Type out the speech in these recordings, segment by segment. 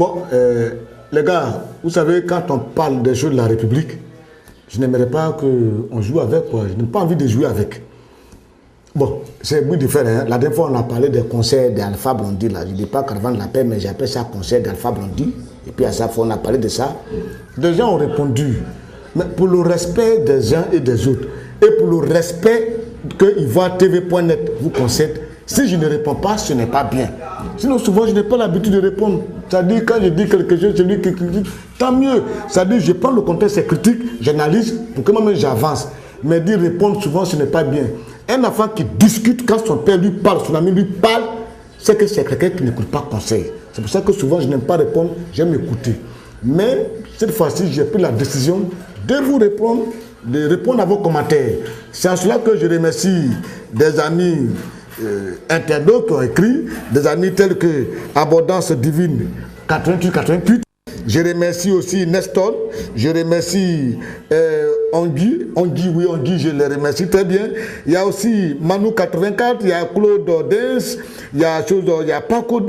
Bon, les gars, vous savez, quand on parle des jeux de la République, je n'aimerais pas qu'on joue avec, quoi. Je n'ai pas envie de jouer avec. Bon, c'est beaucoup différent. La dernière fois, on a parlé des concerts d'Alpha Blondy. Là. Je ne dis pas Caravane de la paix, mais j'appelle ça concert d'Alpha Blondy. Et puis à chaque fois, on a parlé de ça. Des gens ont répondu. Mais pour le respect des uns et des autres, et pour le respect que Ivoire TV.net vous concède, si je ne réponds pas, ce n'est pas bien. Sinon, souvent, je n'ai pas l'habitude de répondre. C'est-à-dire, quand je dis quelque chose, celui qui critique, tant mieux. C'est-à-dire, je prends le contexte, c'est critique, j'analyse, pour que moi-même j'avance. Mais dire répondre souvent, ce n'est pas bien. Un enfant qui discute quand son père lui parle, son ami lui parle, c'est que c'est quelqu'un qui n'écoute pas conseil. C'est pour ça que souvent, je n'aime pas répondre, j'aime écouter. Mais cette fois-ci, j'ai pris la décision de vous répondre, de répondre à vos commentaires. C'est en cela que je remercie des amis internautes qui ont écrit, des amis tels que Abondance Divine 88. Je remercie aussi Nestor, je remercie Ongi, je les remercie très bien. Il y a aussi Manu 84, il y a Claude Dens, il y a Paco,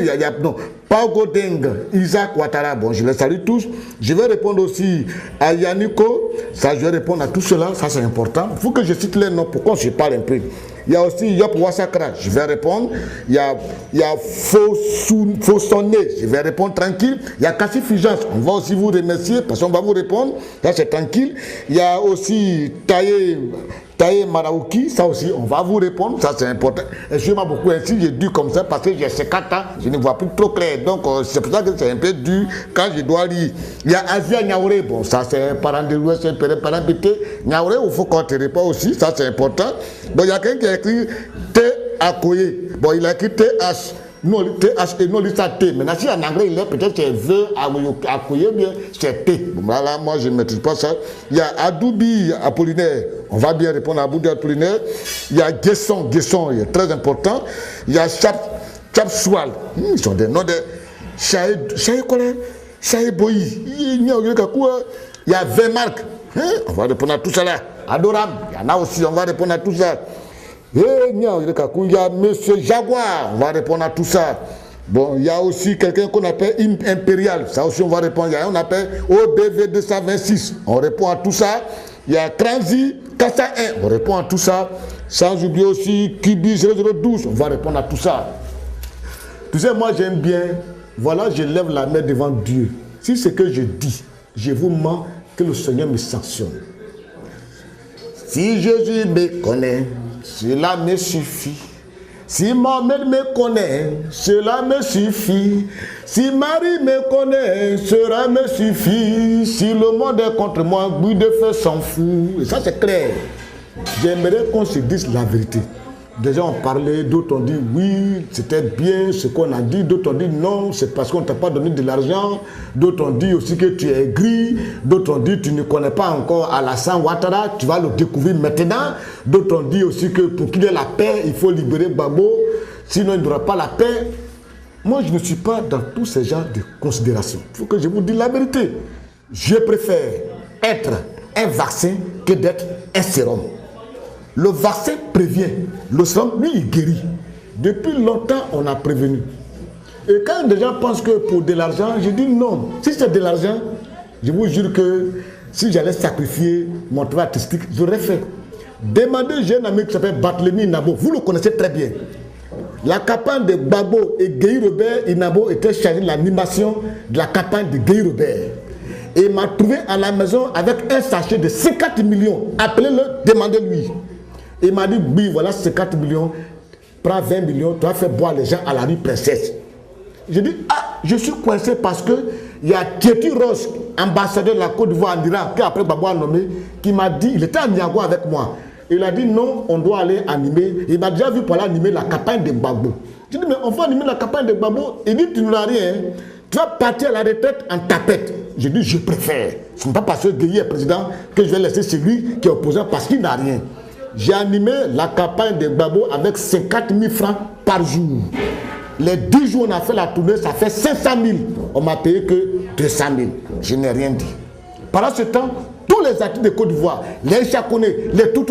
Pago Deng, Isaac Ouattara, bon, je les salue tous. Je vais répondre aussi à Yannico, ça je vais répondre à tout cela, ça c'est important. Il faut que je cite les noms pour qu'on se parle un peu. Il y a aussi Yop Wassakra, je vais répondre. Il y a Fossonné, je vais répondre tranquille. Il y a Kassi Fugence, on va aussi vous remercier parce qu'on va vous répondre. Là c'est tranquille. Il y a aussi Taye Maraouki, ça aussi on va vous répondre, ça c'est important. Et je m'ai beaucoup ainsi, j'ai dû comme ça parce que j'ai 50 ans, je ne vois plus trop clair. Donc c'est pour ça que c'est un peu dur quand je dois lire. Il y a Asia Niaouré, bon ça c'est un parent de l'Ouest, un parent pété. Niaouré, il faut qu'on te réponde aussi, ça c'est important. Bon il y a quelqu'un qui a écrit T. Akoye, bon il a écrit TH. Non, TH et non, il ça T. Maintenant, si en anglais, il est peut-être c'est V, Akoye, bien, c'est T. Bon, là, moi, je ne maîtrise pas ça. Il y a Adoubi Apollinaire. On va bien répondre à Adoubi Apollinaire. Il y a Guesson, il est très important. Il y a Chapswal. Ils sont des noms de Chaï Colère, Chaï Boyi. Il y a Vemark. On va répondre à tout ça là. Adoram, il y en a aussi, on va répondre à tout ça. Il y a Monsieur Jaguar, on va répondre à tout ça. Bon, il y a aussi quelqu'un qu'on appelle Impérial, ça aussi on va répondre. Il y a un qu'on appelle OBV 226, on répond à tout ça. Il y a Transi Kassa 1, on répond à tout ça. Sans oublier aussi Kibi 0012, on va répondre à tout ça. Tu sais, moi j'aime bien, voilà, je lève la main devant Dieu. Si ce que je dis, je vous mens, que le Seigneur me sanctionne. Si Jésus me connaît, cela me suffit. Si Mohamed me connaît, cela me suffit. Si Marie me connaît, cela me suffit. Si le monde est contre moi, Guy de feu s'en fout. Et ça c'est clair. J'aimerais qu'on se dise la vérité. Des gens ont parlé, d'autres ont dit oui, c'était bien ce qu'on a dit, d'autres ont dit non, c'est parce qu'on ne t'a pas donné de l'argent, d'autres ont dit aussi que tu es gris, d'autres ont dit tu ne connais pas encore Alassane Ouattara, tu vas le découvrir maintenant, d'autres ont dit aussi que pour qu'il y ait la paix, il faut libérer Gbagbo, sinon il n'y aura pas la paix. Moi je ne suis pas dans tous ces genres de considérations. Il faut que je vous dise la vérité. Je préfère être un vaccin que d'être un sérum. Le vaccin prévient, le sérum, lui, il guérit. Depuis longtemps, on a prévenu. Et quand des gens pensent que pour de l'argent, je dis non. Si c'est de l'argent, je vous jure que si j'allais sacrifier mon travail artistique, j'aurais fait. Demandez, j'ai un ami qui s'appelle Barthélemy Nabo, vous le connaissez très bien. La campagne de Gbagbo et Gueye Robert, Inabo était chargé de l'animation de la campagne de Gueye Robert. Et il m'a trouvé à la maison avec un sachet de 50 millions. Appelez-le, demandez-lui. Il m'a dit, oui, voilà 50 millions, prends 20 millions, tu vas faire boire les gens à la rue Princesse. J'ai dit, ah, je suis coincé parce que il y a Thierry Roche, ambassadeur de la Côte d'Ivoire en Iran, qui après Gbagbo a nommé, qui m'a dit, il était à Niagara avec moi. Il a dit, non, on doit aller animer. Il m'a déjà vu pour aller animer la campagne de Gbagbo. J'ai dit, mais on va animer la campagne de Gbagbo. Il dit, tu n'as rien. Tu vas partir à la retraite en tapette. J'ai dit, je préfère. Ce n'est pas parce que Gueye est président que je vais laisser celui qui est opposant parce qu'il n'a rien. J'ai animé la campagne de Gbagbo avec 50 000 francs par jour. Les 10 jours on a fait la tournée, ça fait 500 000. On m'a payé que 200 000. Je n'ai rien dit. Pendant ce temps, tous les artistes de Côte d'Ivoire, les Chakonais, les tout,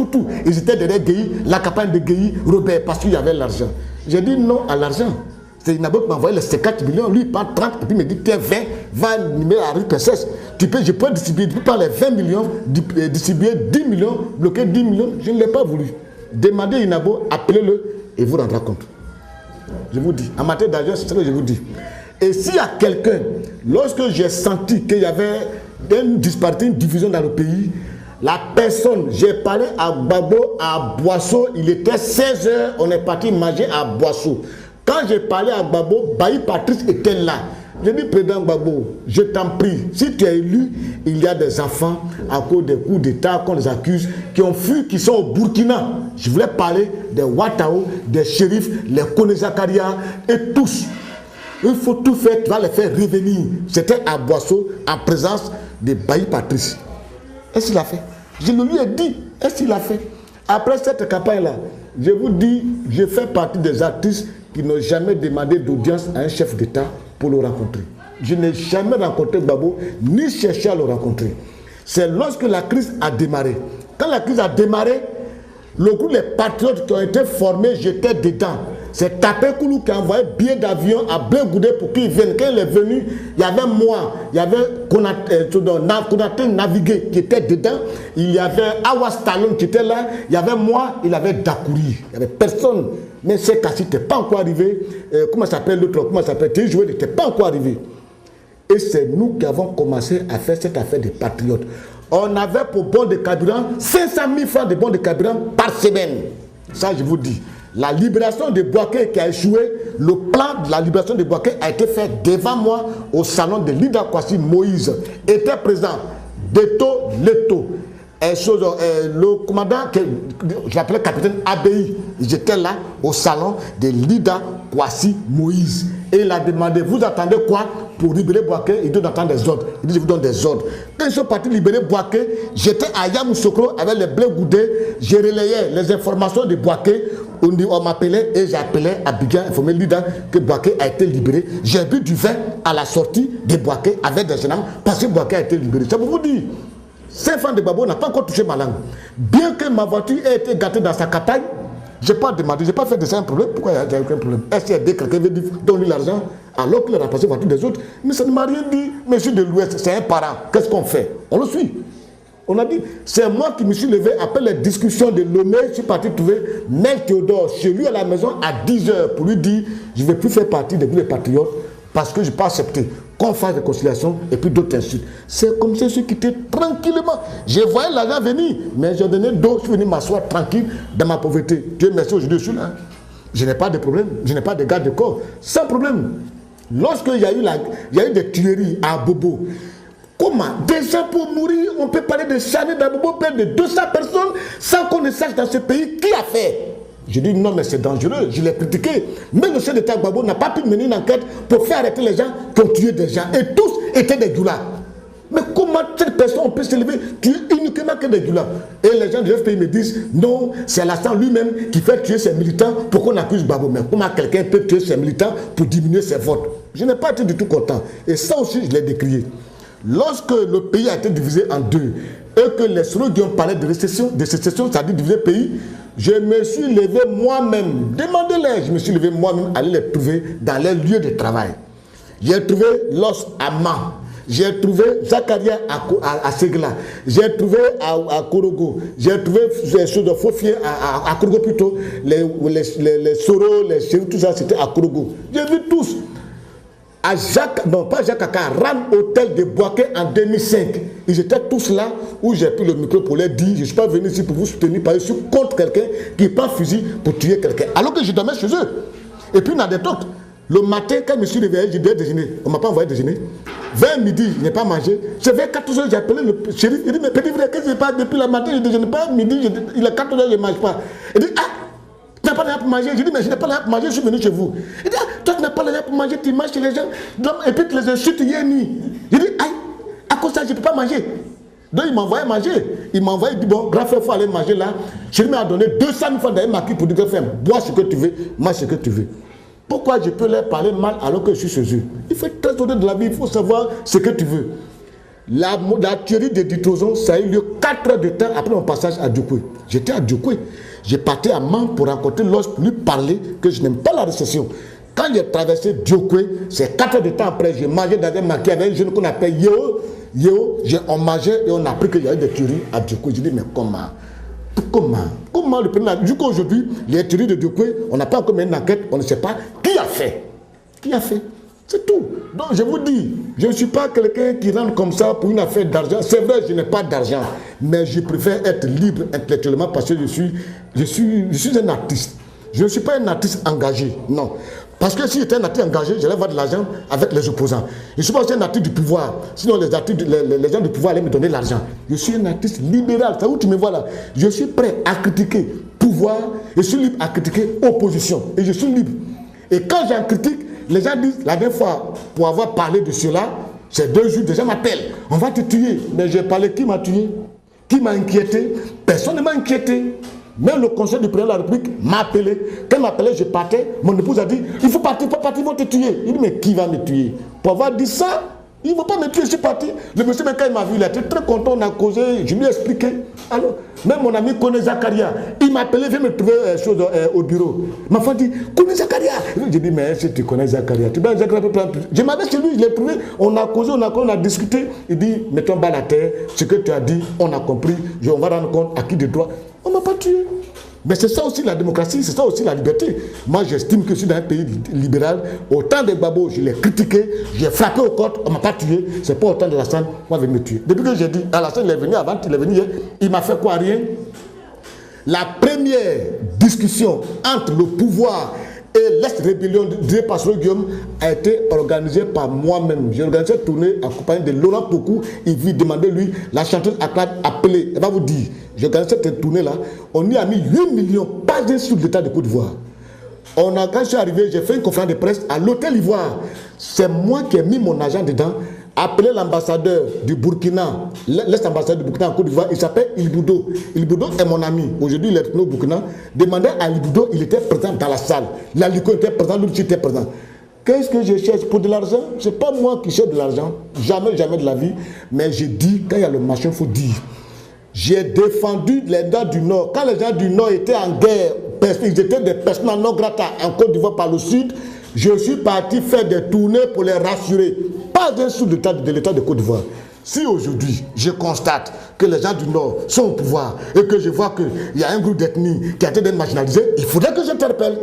ils étaient derrière Gueye, la campagne de Gueye, Robert, parce qu'il y avait l'argent. J'ai dit non à l'argent. C'est Inabo qui m'a envoyé les 50 millions, lui il prend 30 et puis il me dit tiens 20, va animer la rue Princesse. Je peux distribuer, tu peux prendre les 20 millions, distribuer 10 millions, bloquer 10 millions, je ne l'ai pas voulu. Demandez Inabo, appelez-le et vous rendra compte. Je vous dis, en matière d'argent, c'est ce que je vous dis. Et s'il y a quelqu'un, lorsque j'ai senti qu'il y avait une disparité, une division dans le pays, la personne, j'ai parlé à Gbagbo, à Boisseau, il était 16 h, on est parti manger à Boisseau. Quand j'ai parlé à Gbagbo, Bailly Patrice était là. J'ai dit, président Gbagbo, je t'en prie, si tu es élu, il y a des enfants à cause des coups d'État qu'on les accuse, qui ont fui, qui sont au Burkina. Je voulais parler des Ouattao, des shérifs, les Kone Zakaria et tous. Il faut tout faire, tu vas les faire revenir. C'était à Boisseau, en présence de Bailly Patrice. Est-ce qu'il a fait? Je le lui ai dit. Est-ce qu'il a fait? Après cette campagne-là, je vous dis, je fais partie des artistes qui n'ont jamais demandé d'audience à un chef d'État pour le rencontrer. Je n'ai jamais rencontré Gbagbo, ni cherché à le rencontrer. C'est lorsque la crise a démarré. Quand la crise a démarré, le groupe des patriotes qui ont été formés, j'étais dedans. C'est Tapé Koulou qui a envoyé billet d'avion à Blé Goudé pour qu'il vienne. Quand il est venu, il y avait moi, il y avait Konaté Navigué qui était dedans, il y avait Awas Talon qui était là, il y avait moi, il y avait Dakouri. Il n'y avait personne. Mais c'est Kassi n'était pas encore arrivé. Comment s'appelle l'autre? Comment s'appelle Théjoué n'était pas encore arrivé. Et c'est nous qui avons commencé à faire cette affaire des patriotes. On avait pour bon de carburant 500 000 francs de bons de carburant par semaine. Ça, je vous dis. La libération de Bouaké qui a échoué, le plan de la libération de Bouaké a été fait devant moi au salon de Lida Kwasi Moïse. Était présent Deto Leto. Le commandant, je l'appelais capitaine Abei, j'étais là au salon de Lida Kwasi Moïse. Et il a demandé, vous attendez quoi pour libérer Bouaké? Il doit attendre des ordres. Il dit, je vous donne des ordres. Quand ils sont partis libérer Bouaké, j'étais à Yamoussoukro avec les Blé Goudé, je relayais les informations de Bouaké. On m'appelait et j'appelais Abidjan, informé Lida que Bouaké a été libéré. J'ai bu du vin à la sortie de Bouaké avec des gendarmes parce que Bouaké a été libéré. Ça vous dit, 5 francs de Gbagbo n'a pas encore touché ma langue. Bien que ma voiture ait été gâtée dans sa campagne, je n'ai pas demandé, je n'ai pas fait de ça un problème. Pourquoi il n'y a aucun problème? SRD, quelqu'un veut dire donne-lui l'argent alors qu'il a remplacé la voiture des autres. Mais ça ne m'a rien dit. Monsieur de l'Ouest, c'est un parent. Qu'est-ce qu'on fait? On le suit. On a dit, c'est moi qui me suis levé après les discussions de Lomé, je suis parti trouver Mel Théodore chez lui à la maison à 10 h pour lui dire, je ne vais plus faire partie des groupes des patriotes parce que je n'ai pas accepté qu'on fasse réconciliation et puis d'autres insultes. C'est comme ça, je suis quitté tranquillement. Je voyais l'argent venir, mais j'ai donné d'autres, je suis venu m'asseoir tranquille dans ma pauvreté. Dieu merci, aujourd'hui je suis là. Je n'ai pas de problème, je n'ai pas de garde de corps, sans problème. Lorsqu'il y a eu des tueries à Bobo, comment des gens pour mourir, on peut parler de Chané d'Abobo, près de 200 personnes, sans qu'on ne sache dans ce pays qui a fait. Je dis non, mais c'est dangereux, je l'ai critiqué. Mais le chef d'État Gbagbo n'a pas pu mener une enquête pour faire arrêter les gens qui ont tué des gens. Et tous étaient des Djoula. Mais comment cette personne peut se lever, tuer uniquement que des Djoula? Et les gens de ce pays me disent non, c'est Alassane lui-même qui fait tuer ses militants pour qu'on accuse Gbagbo. Mais comment quelqu'un peut tuer ses militants pour diminuer ses votes? Je n'ai pas été du tout content. Et ça aussi, je l'ai décrié. Lorsque le pays a été divisé en deux et que les Soroguiens parlaient de sécession, c'est-à-dire diviser le pays, je me suis levé moi-même, demandez-les, je me suis levé moi-même aller les trouver dans les lieux de travail. J'ai trouvé Los à Man, j'ai trouvé Zakaria à Segla, j'ai trouvé à Korogo, j'ai trouvé des choses de Fofier à Korogo plutôt, les Soro, les Chérifs, tout ça c'était à Korogo. J'ai vu tous. À Jacques, non pas Jacques Aka, Ram Hôtel de Bouaké en 2005. Ils étaient tous là où j'ai pris le micro pour leur dire, je ne suis pas venu ici pour vous soutenir, parce que je suis contre quelqu'un qui prend fusil pour tuer quelqu'un. Alors que je dormais chez eux. Et puis une anecdote, le matin quand je me suis réveillé, je devais déjeuner. On ne m'a pas envoyé déjeuner. Vers midi, je n'ai pas mangé. C'est vers 14 h, j'ai appelé le shérif. Il dit, mais petit frère, qu'est-ce que je passe depuis la matin, je ne déjeune pas. Midi, il est 14 h, je ne mange pas. Il dit, ah, tu n'as pas rien pour manger. Je dis, mais je n'ai pas rien pour manger, je suis venu chez vous. Il dit, ah, toi tu n'as pas rien pour manger, tu manges chez les gens. Et puis tu les insultes, Yéni. Je dis, aïe, à cause de ça, je ne peux pas manger. Donc il m'a envoyé manger. Il m'a envoyé, il dit, bon, grand frère, il faut aller manger là. Je lui ai donné 200 000 francs d'aller maquis pour dire, grand frère, bois ce que tu veux, mange ce que tu veux. Pourquoi je peux leur parler mal alors que je suis chez eux? Il faut être très honnête de la vie, il faut savoir ce que tu veux. La tuerie de Ditroson, ça a eu lieu 4 heures de temps après mon passage à Djokwe. J'étais à Djokwe. J'ai parti à Man pour rencontrer l'os, pour lui parler que je n'aime pas la récession. Quand j'ai traversé Diokwe, c'est 4 heures de temps après, j'ai mangé dans un maquis avec un jeune qu'on appelle Yeo. On mangeait et on a appris qu'il y avait des tueries à Diokwe. Je dis, mais Comment le premier... Jusqu'à aujourd'hui, les tueries de Diokwe, on n'a pas encore mené une enquête, on ne sait pas qui a fait. Qui a fait? C'est tout. Donc je vous dis, je ne suis pas quelqu'un qui rentre comme ça pour une affaire d'argent. C'est vrai, je n'ai pas d'argent, mais je préfère être libre intellectuellement parce que je suis un artiste. Je ne suis pas un artiste engagé, non. Parce que si j'étais un artiste engagé, j'allais avoir de l'argent avec les opposants. Je ne suis pas aussi un artiste du pouvoir. Sinon, les gens du pouvoir allaient me donner l'argent. Je suis un artiste libéral. C'est où tu me vois là. Je suis prêt à critiquer pouvoir. Je suis libre à critiquer opposition. Et je suis libre. Et quand j'en critique, les gens disent, la dernière fois, pour avoir parlé de cela, c'est 2 jours, des gens m'appellent. On va te tuer. Mais j'ai parlé, qui m'a tué? Qui m'a inquiété? Personne ne m'a inquiété. Même le conseil du président de la République m'a appelé. Quand il m'a appelé, je partais. Mon épouse a dit, il faut partir, ils vont te tuer. Il dit, mais qui va me tuer? Pour avoir dit ça, il ne va pas me tuer, je suis parti. Le monsieur, même quand il m'a vu, il était très content, on a causé, je lui ai expliqué. Alors, même mon ami connaît Zakaria. Il m'a appelé, il vient me trouver au bureau. Ma femme dit, connais Zakaria? J'ai dit, mais si tu connais Zakaria, tu vas Zakaria. Je m'avais chez lui, je l'ai trouvé, on a causé, on a discuté. Il dit, mettons bas la terre, ce que tu as dit, on a compris, on va rendre compte à qui de droit. On ne m'a pas tué. Mais c'est ça aussi la démocratie, c'est ça aussi la liberté. Moi, j'estime que je suis dans un pays libéral. Autant de Gbagbo, je l'ai critiqué, j'ai frappé aux côtes, on ne m'a pas tué. C'est pas autant de Alassane, moi, il va me tuer. Depuis que j'ai dit, Alassane, il est venu avant, il est venu hier, il m'a fait quoi? Rien. La première discussion entre le pouvoir et l'ex-rébellion de Pasteur Guillaume a été organisée par moi-même. J'ai organisé cette tournée accompagné de Laurent Pokou. Il vit demander lui, la chanteuse appelée. Elle va vous dire, j'ai organisé cette tournée-là. On y a mis 8 millions, pas d'un sou de l'État de Côte d'Ivoire. Quand je suis arrivé, j'ai fait une conférence de presse à l'Hôtel Ivoire. C'est moi qui ai mis mon argent dedans. Appelez l'ambassadeur du Burkina, l'ex-ambassadeur du Burkina en Côte d'Ivoire, il s'appelle Ilboudo. Ilboudo est mon ami. Aujourd'hui, il est au Burkina. Demandez à Ilboudo, il était présent dans la salle. L'Alico était présent, lui était présent. Qu'est-ce que je cherche pour de l'argent? Ce n'est pas moi qui cherche de l'argent. Jamais, jamais de la vie. Mais j'ai dit, quand il y a le machin, il faut dire. J'ai défendu les gens du Nord. Quand les gens du Nord étaient en guerre, ils étaient des personnes non grata en Côte d'Ivoire par le Sud, je suis parti faire des tournées pour les rassurer. Pas d'un sou de l'État de Côte d'Ivoire. Si aujourd'hui, je constate que les gens du Nord sont au pouvoir et que je vois qu'il y a un groupe d'ethnie qui a été marginalisé, il faudrait que j'interpelle.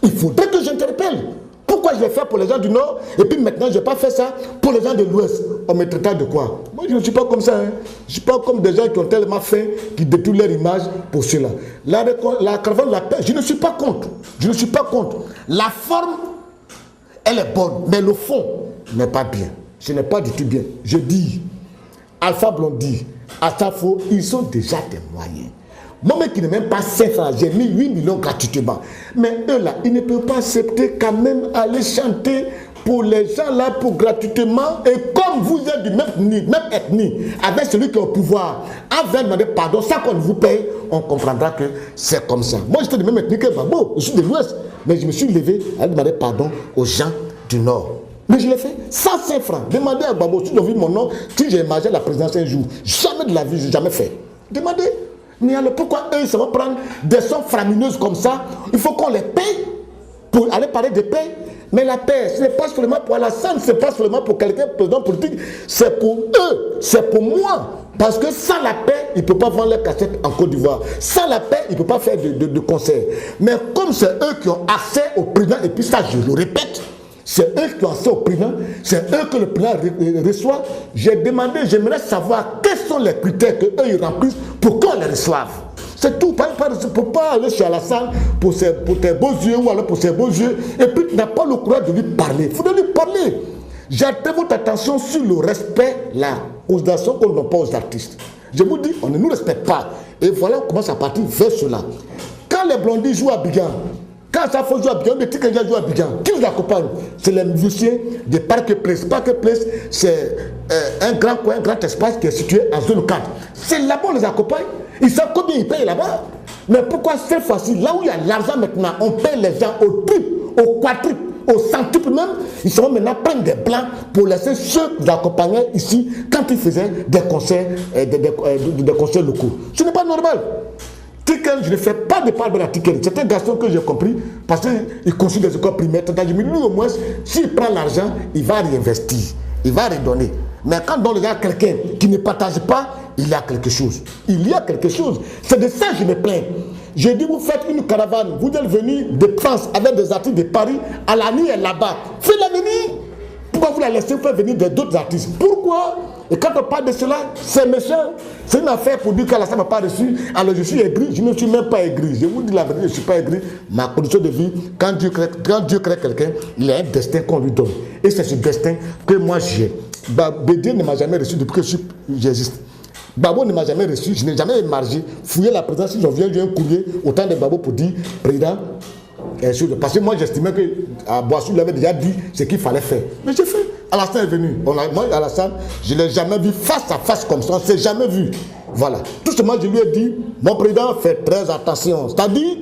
Il faudrait que j'interpelle. Pourquoi je l'ai fait pour les gens du Nord et puis maintenant je n'ai pas fait ça pour les gens de l'Ouest? On me traite de quoi? Moi je ne suis pas comme ça. Hein. Je ne suis pas comme des gens qui ont tellement faim, qui détruisent leur image pour cela. La caravane de la paix, je ne suis pas contre. Je ne suis pas contre. La forme, elle est bonne, mais le fond n'est pas bien. Ce n'est pas du tout bien. Je dis, Alpha Blondy, Asafo, ils ont déjà des moyens. Moi-même qui n'ai même pas 5 francs, j'ai mis 8 millions gratuitement. Mais eux là, ils ne peuvent pas accepter quand même aller chanter pour les gens là, pour gratuitement. Et comme vous êtes du même ethnie, avec celui qui est au pouvoir, avant de demander pardon, sans qu'on vous paye, on comprendra que c'est comme ça. Moi j'étais de même ethnie que Gbagbo, je suis de l'Ouest, mais je me suis levé à demander pardon aux gens du Nord. Mais je l'ai fait, 105 francs. Demandez à Gbagbo, si j'ai vu mon nom, si j'ai imaginé la présidence un jour, jamais de la vie, je n'ai jamais fait. Demandez. Mais alors pourquoi eux, ils vont prendre des sommes faramineuses comme ça? Il faut qu'on les paye pour aller parler de paix. Mais la paix, ce n'est pas seulement pour Alassane, ce n'est pas seulement pour quelqu'un, président politique, c'est pour eux, c'est pour moi. Parce que sans la paix, il ne peut pas vendre les cassettes en Côte d'Ivoire. Sans la paix, il ne peut pas faire de concert. Mais comme c'est eux qui ont accès au président, et puis ça, je le répète, c'est eux qui ont accès au président, c'est eux que le président reçoit. J'ai demandé, j'aimerais savoir quels sont les critères qu'eux ils remplissent pour qu'on les reçoive. C'est tout. Il ne faut pas aller chez Alassane pour tes beaux yeux ou alors pour ses beaux yeux. Et puis tu n'as pas le courage de lui parler. Il faut lui parler. J'attire votre attention sur le respect, la considération qu'on n'a pas aux artistes. Je vous dis, on ne nous respecte pas. Et voilà, on commence à partir vers cela. Quand les blondis jouent à Bigan, quand ça faut jouer à Bigan, les petits gens jouent à Bigan, qui vous accompagne? C'est les musiciens de Park Place. Park Place, c'est un grand coin, un grand espace qui est situé en zone 4. C'est là-bas on les accompagne. Ils savent combien ils payent là-bas. Mais pourquoi cette fois-ci, là où il y a l'argent maintenant, on paye les gens au triple, au quadruple, au centuple même, ils sont maintenant prendre des blancs pour laisser ceux qui accompagnaient ici quand ils faisaient des concerts, des concerts locaux. Ce n'est pas normal. Tiken, je ne fais pas de part à Tiken. C'est un garçon que j'ai compris parce qu'il construit des écoles primaires. Je me dis, lui au moins, s'il prend l'argent, il va réinvestir, il va redonner. Mais quand il y a quelqu'un qui ne partage pas, il y a quelque chose. Il y a quelque chose. C'est de ça que je me plains. Je dis, vous faites une caravane, vous êtes venus de France avec des artistes de Paris, à la nuit et là-bas. Faites-la venir. Pourquoi vous la laissez faire venir d'autres artistes? Pourquoi? Et quand on parle de cela, c'est méchant. C'est une affaire pour dire qu'Alassane n'a pas reçu. Alors je suis aigri, je ne suis même pas aigri. Je vous dis la vérité, je ne suis pas aigri. Ma condition de vie, quand Dieu crée quelqu'un, il a un destin qu'on lui donne. Et c'est ce destin que moi j'ai. Bédier ne m'a jamais reçu depuis que j'existe. Babo ne m'a jamais reçu, je n'ai jamais émargé. Fouiller la présidence, si j'en viens, j'ai un courrier au temps de Babo pour dire, président, parce que moi j'estimais qu'à Boissou, il avait déjà dit ce qu'il fallait faire. Mais j'ai fait. Alassane est venu. Moi, Alassane, je ne l'ai jamais vu face à face comme ça. On ne s'est jamais vu. Voilà. Tout ce moment, je lui ai dit, mon président, fais très attention. C'est-à-dire,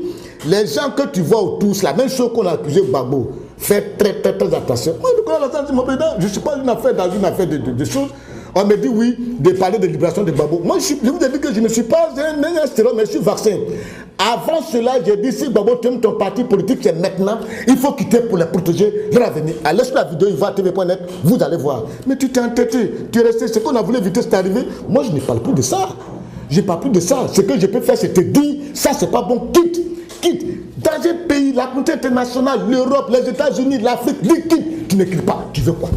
les gens que tu vois autour, c'est la même chose qu'on a accusé Babo. Fais très attention. Moi, Alassane, c'est mon président. Je ne suis pas dans une affaire de choses. On me dit oui, de parler de libération de Babo. Moi, je vous ai dit que je ne suis pas un stéroïde, mais je suis vaccin. Avant cela, j'ai dit, si Babo t'aime ton parti politique, c'est maintenant, il faut quitter pour les protéger leur avenir. Allez sur la vidéo, il va à tv.net, vous allez voir. Mais tu t'es entêté, tu es resté, ce qu'on a voulu éviter, c'est arrivé. Moi, je ne parle plus de ça. Je ne parle plus de ça. Ce que je peux faire, c'est te dire, ça, c'est pas bon, quitte. Dans un pays, la communauté internationale, l'Europe, les États-Unis, l'Afrique, quitte. Tu ne quittes pas. Tu veux quoi?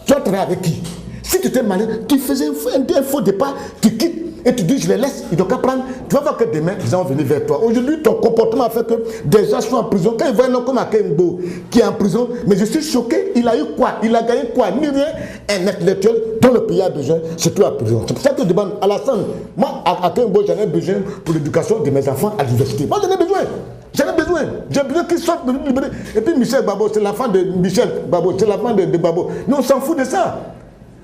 Tu vas travailler avec qui? Si tu étais malin, tu faisais un faux départ, tu quittes et tu dis je les laisse, ils n'ont qu'à prendre. Tu vas voir que demain, ils vont venir vers toi. Aujourd'hui, ton comportement fait que des gens sont en prison. Quand ils voient un homme comme Akengbo qui est en prison, mais je suis choqué, il a eu quoi? Il a gagné quoi? Ni rien, un intellectuel dont le pays a besoin, c'est tout la prison. C'est pour ça que je demande à Alassane, moi, à Akengbo, j'en ai besoin pour l'éducation de mes enfants à l'université. Moi, j'en ai besoin. J'en ai besoin. J'ai besoin qu'ils sortent de libérer. Et puis Michel Babo, c'est l'enfant de Michel Babo, c'est l'enfant de Babo. Nous, on s'en fout de ça.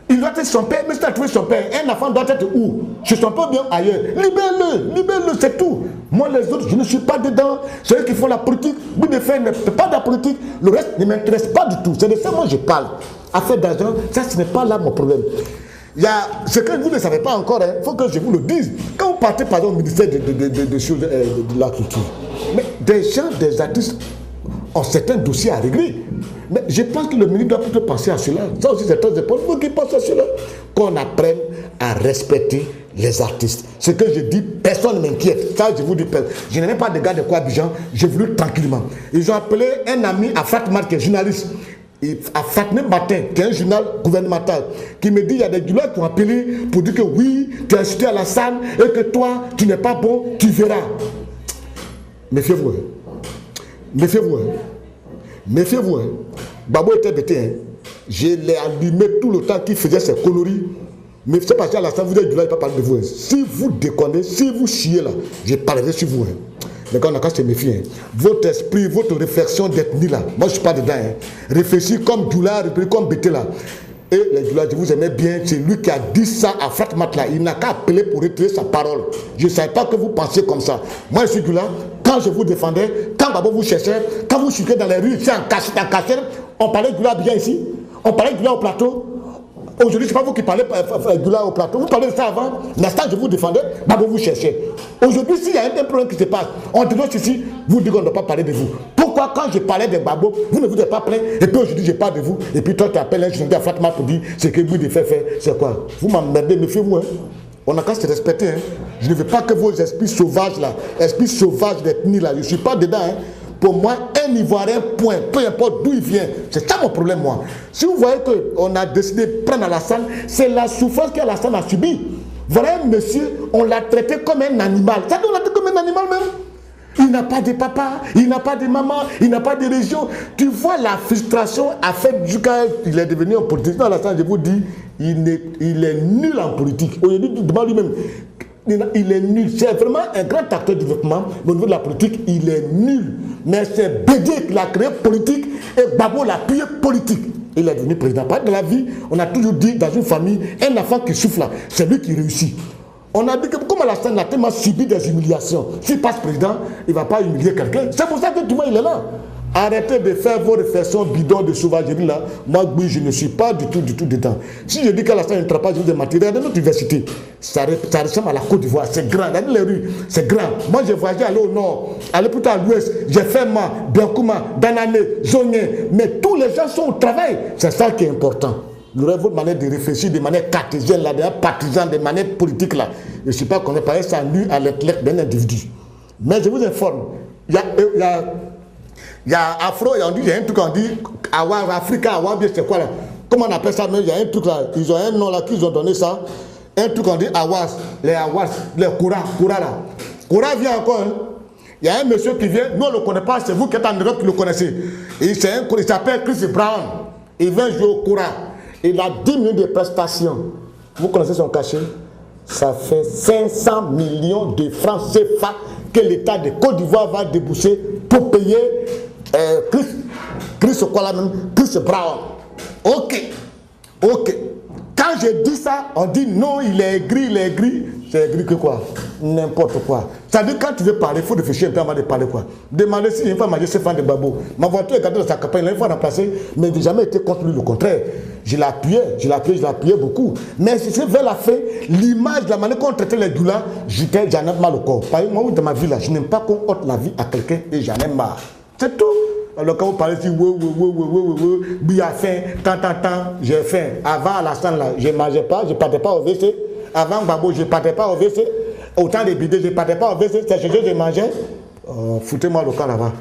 Il doit être son père, mais si tu as trouvé son père, un enfant doit être où? Chez son père ou bien ailleurs. Libère-le, c'est tout. Moi, les autres, je ne suis pas dedans. C'est eux qui font la politique. Vous ne faites pas de la politique. Le reste ne m'intéresse pas du tout. C'est de ça que moi je parle. Affaire d'argent, ça, ce n'est pas là mon problème. Il y a ce que vous ne savez pas encore, il faut que je vous le dise. Quand vous partez par exemple au ministère de choses de la culture, mais des gens, des artistes ont certains dossiers à régler. Mais je pense que le ministre doit plutôt penser à cela. Ça aussi, c'est très important. Il faut qu'il pense à cela. Qu'on apprenne à respecter les artistes. Ce que je dis, personne ne m'inquiète. Ça, je vous dis, je n'ai pas de gars de quoi Abidjan. J'ai voulu tranquillement. Ils ont appelé un ami à Fatma, qui est journaliste. À Fatma Matin, qui est un journal gouvernemental, qui me dit il y a des journalistes qui ont appelé pour dire que oui, tu as insulté Alassane et que toi, tu n'es pas bon, tu verras. Méfiez-vous. Méfiez-vous. Méfiez-vous. Babo était bêté. Hein. Je l'ai allumé tout le temps qu'il faisait ses conneries. Mais c'est parce qu'à l'instant, vous êtes du là, il ne pas parler de vous. Hein. Si vous déconnez, si vous chiez là, je parlerai sur vous. Hein. Mais quand on a qu'à se méfier, hein. Votre esprit, votre réflexion d'ethnie là, moi je ne suis pas dedans. Hein. Réfléchis comme Djoula, réfléchis comme Bété là. Et les Djoula, je vous aimais bien, c'est lui qui a dit ça à Fatmat là. Il n'a qu'à appeler pour retirer sa parole. Je ne savais pas que vous pensiez comme ça. Moi je suis Djoula, quand je vous défendais, quand Babo vous cherchait, quand vous chuquiez dans les rues, ici en cachette, on parlait de Djoula bien ici, on parlait de Djoula au plateau. Aujourd'hui, ce n'est pas vous qui parlez de Djoula au plateau. Vous parlez de ça avant. L'instant, je vous défendais, Babo vous cherchez. Aujourd'hui, s'il y a un problème qui se passe, on dénonce ici, vous dites qu'on ne doit pas parler de vous. Pourquoi, quand je parlais de Babo, vous ne vous êtes pas plaint, et puis aujourd'hui, je parle de vous, et puis toi, tu appelles un journaliste à Fatma pour dire ce que vous devez faire, c'est quoi? Vous m'emmerdez, méfiez-vous. Hein? On n'a qu'à se respecter. Hein? Je ne veux pas que vos esprits sauvages, là, esprits sauvages d'ethnie, là, je ne suis pas dedans. Hein? Pour moi, un Ivoirien, point, peu importe d'où il vient. C'est ça mon problème, moi. Si vous voyez qu'on a décidé de prendre Alassane, c'est la souffrance qu'Alassane a subie. Voilà un monsieur, on l'a traité comme un animal. Ça, on l'a traité comme un animal même. Il n'a pas de papa, il n'a pas de maman, il n'a pas de région. Tu vois la frustration à fait du cas, il est devenu un politique. Non, Alassane, je vous dis, il est nul en politique. Aujourd'hui, devant lui-même. Il est nul. C'est vraiment un grand acteur de développement, mais au niveau de la politique, il est nul. Mais c'est Bédié qui l'a créé politique et Babo l'a appuyé politique. Il est devenu président. Par exemple, dans la vie, on a toujours dit dans une famille, un enfant qui souffle là, c'est lui qui réussit. On a dit que comme Alassane a tellement subi des humiliations, s'il passe président, il ne va pas humilier quelqu'un. C'est pour ça que tout le monde il est là. Arrêtez de faire vos réflexions bidons de sauvagerie là. Moi, oui, je ne suis pas du tout dedans. Si je dis qu'à la fin, il ne pas de matière dans notre université, ça ressemble à la Côte d'Ivoire. C'est grand. Dans les rues, c'est grand. Moi, j'ai voyagé aller au nord, aller plutôt à l'ouest. J'ai fait Biancouma, Danane, Zonye. Mais tous les gens sont au travail. C'est ça qui est important. Vous aurez votre manière de réfléchir de manière cartésienne, là, de manière partisane, de manière politique. Là. Je ne suis pas qu'on est pareil, ça nu à l'intellect d'un individu. Mais je vous informe, il y a Afro, il y a un truc qu'on dit, Awar, Africa, Awar, c'est quoi là? Comment on appelle ça? Mais il y a un truc là, ils ont un nom là qu'ils ont donné ça. Un truc qu'on dit Awas, les Awas, les Koura là. Koura vient encore, hein? Il y a un monsieur qui vient, nous on ne le connaît pas, c'est vous qui êtes en Europe qui le connaissez. Il s'appelle Chris Brown, il vient jouer au Koura. Il a 10 minutes de prestations. Vous connaissez son cachet? Ça fait 500 millions de francs CFA que l'État de Côte d'Ivoire va débourser pour payer Chris Brown. Ok. Quand je dis ça, on dit non, il est aigri. C'est aigri que quoi? N'importe quoi. Ça veut dire quand tu veux parler, il faut réfléchir un peu avant de parler quoi. Demandez si une fois manger ce fan de Babo. Ma voiture est gardée dans sa campagne, une fois remplacée, mais j'ai jamais été contre lui, le contraire. Je l'appuyais beaucoup. Mais c'est vers la fin, l'image, la manière qu'on traitait les doulas, j'en ai mal au corps. Par exemple, moi, dans ma vie là, je n'aime pas qu'on ôte la vie à quelqu'un et j'en ai marre. C'est tout. Alors quand vous parlez si oui, à faim, tant, j'ai faim. Avant à la salle là, je ne mangeais pas, je ne partais pas au WC. Avant Babo, je ne partais pas au WC. Autant de bidets, je ne partais pas au WC. C'est ce que je mangeais. Foutez-moi le camp là-bas.